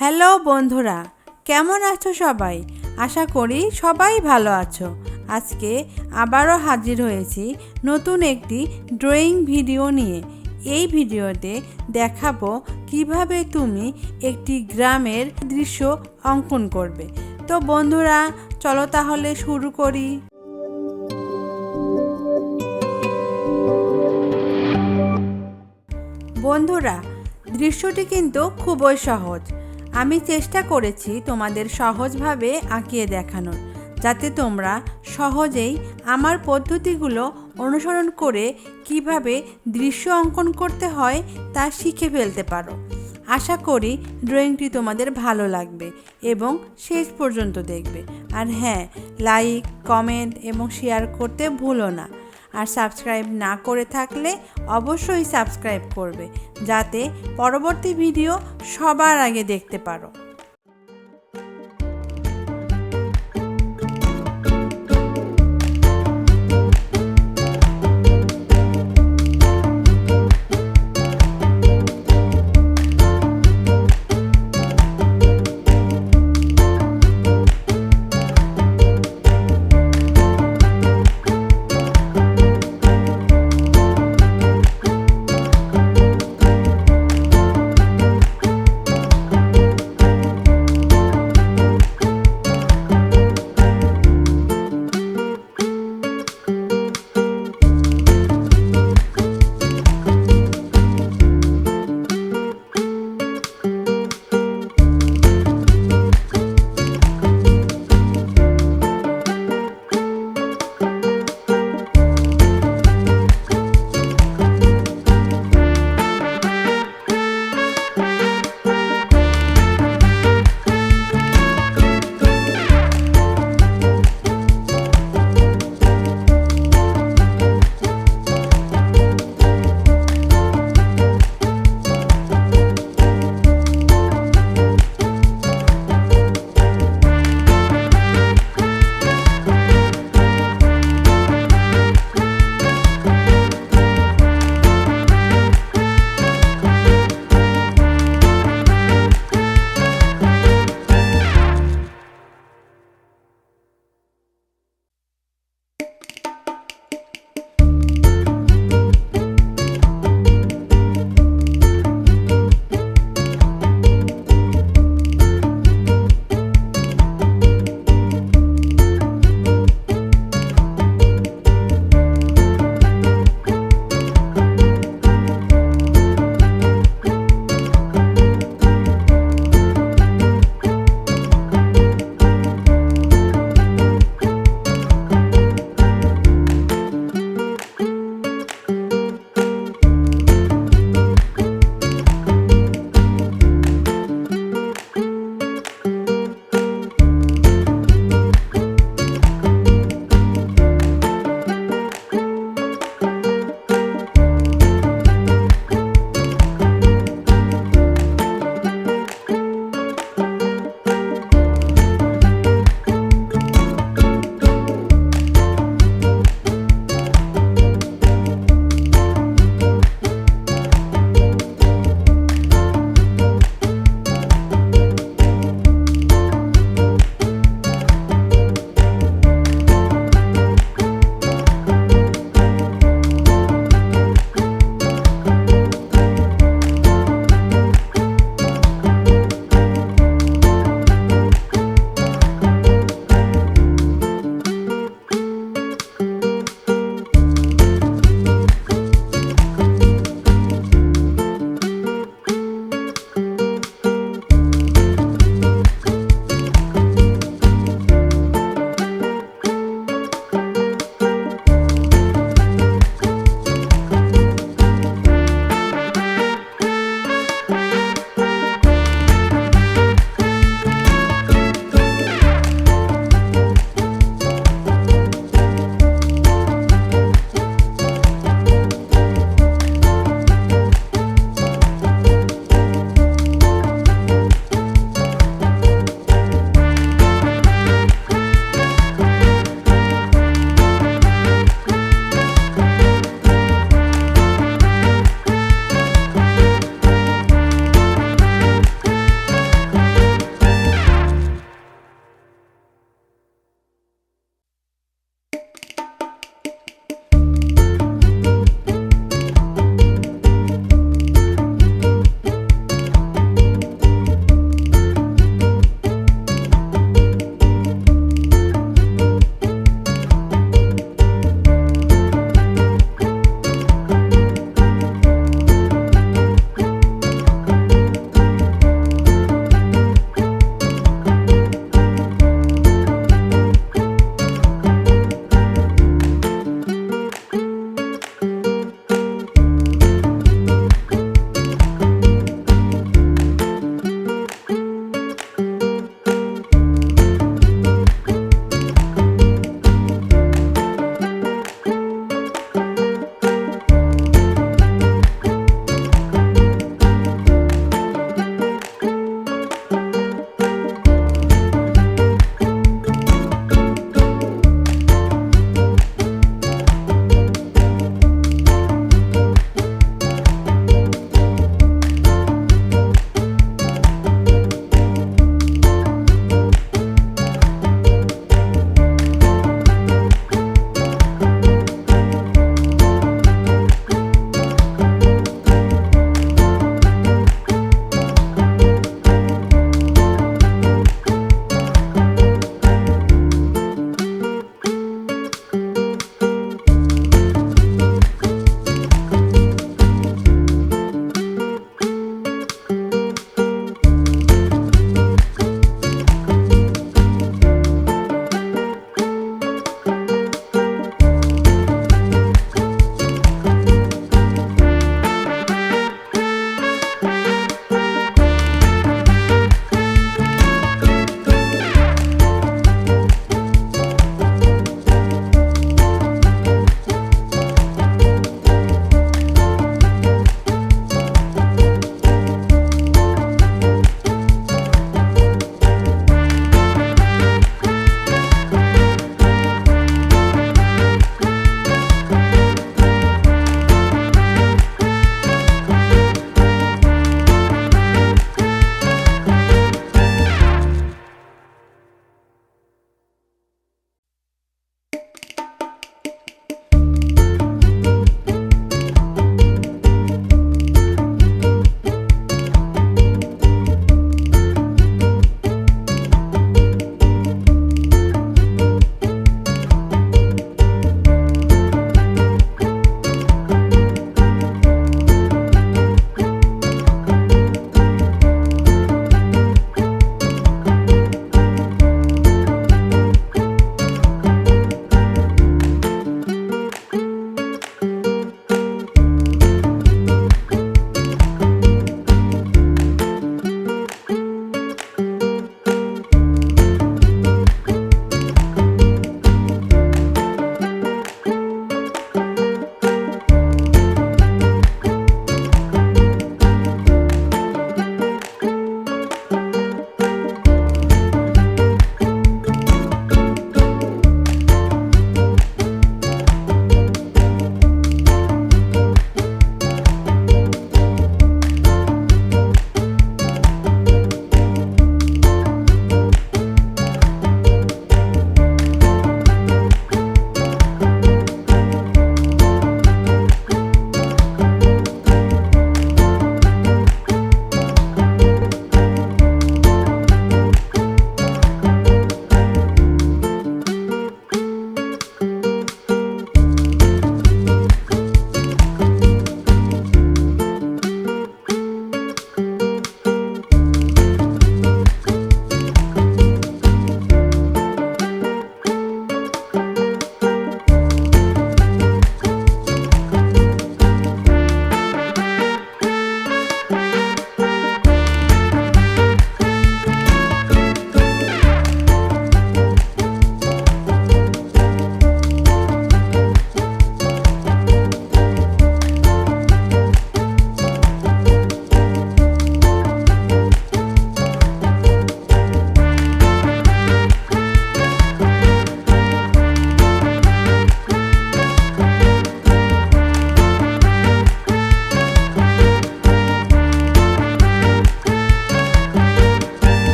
হ্যালো বন্ধুরা, কেমন আছো সবাই? আশা করি সবাই ভালো আছো। আজকে আবারও হাজির হয়েছি নতুন একটি ড্রয়িং ভিডিও নিয়ে। এই ভিডিওতে দেখাবো কিভাবে তুমি একটি গ্রামের দৃশ্য অঙ্কন করবে। তো বন্ধুরা, চলো তাহলে শুরু করি। বন্ধুরা, দৃশ্যটি কিন্তু খুবই সহজ। আমি চেষ্টা করেছি তোমাদের সহজভাবে আঁকিয়ে দেখানোর, যাতে তোমরা সহজেই আমার পদ্ধতিগুলো অনুসরণ করে কিভাবে দৃশ্য অঙ্কন করতে হয় তা শিখে ফেলতে পারো। আশা করি ড্রয়িংটি তোমাদের ভালো লাগবে এবং শেষ পর্যন্ত দেখবে। আর হ্যাঁ, লাইক, কমেন্ট এবং শেয়ার করতে ভুলো না। আর সাবস্ক্রাইব না করে থাকলে অবশ্যই সাবস্ক্রাইব করবে, যাতে পরবর্তী ভিডিও সবার আগে দেখতে পারো।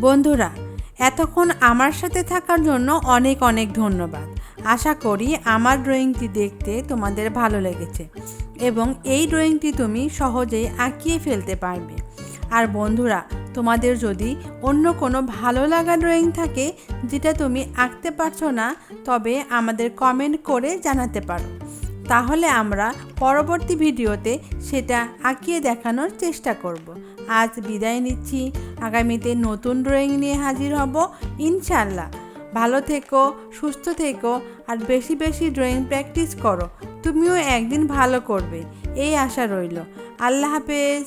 বন্ধুরা, এতক্ষণ আমার সাথে থাকার জন্য অনেক অনেক ধন্যবাদ। আশা করি আমার ড্রয়িংটি দেখতে তোমাদের ভালো লেগেছে এবং এই ড্রয়িংটি তুমি সহজেই আঁকিয়ে ফেলতে পারবে। আর বন্ধুরা, তোমাদের যদি অন্য কোনো ভালো লাগা ড্রয়িং থাকে যেটা তুমি আঁকতে পারছো না, তবে আমাদের কমেন্ট করে জানাতে পারো। তাহলে আমরা পরবর্তী ভিডিওতে সেটা আঁকিয়ে দেখানোর চেষ্টা করব। আজ বিদায় নিচ্ছি, আগামীতে নতুন ড্রয়িং নিয়ে হাজির হব ইনশাল্লাহ। ভালো থেকো, সুস্থ থেকো আর বেশি বেশি ড্রয়িং প্র্যাকটিস করো। তুমিও একদিন ভালো করবে এই আশা রইল। আল্লাহ হাফেজ।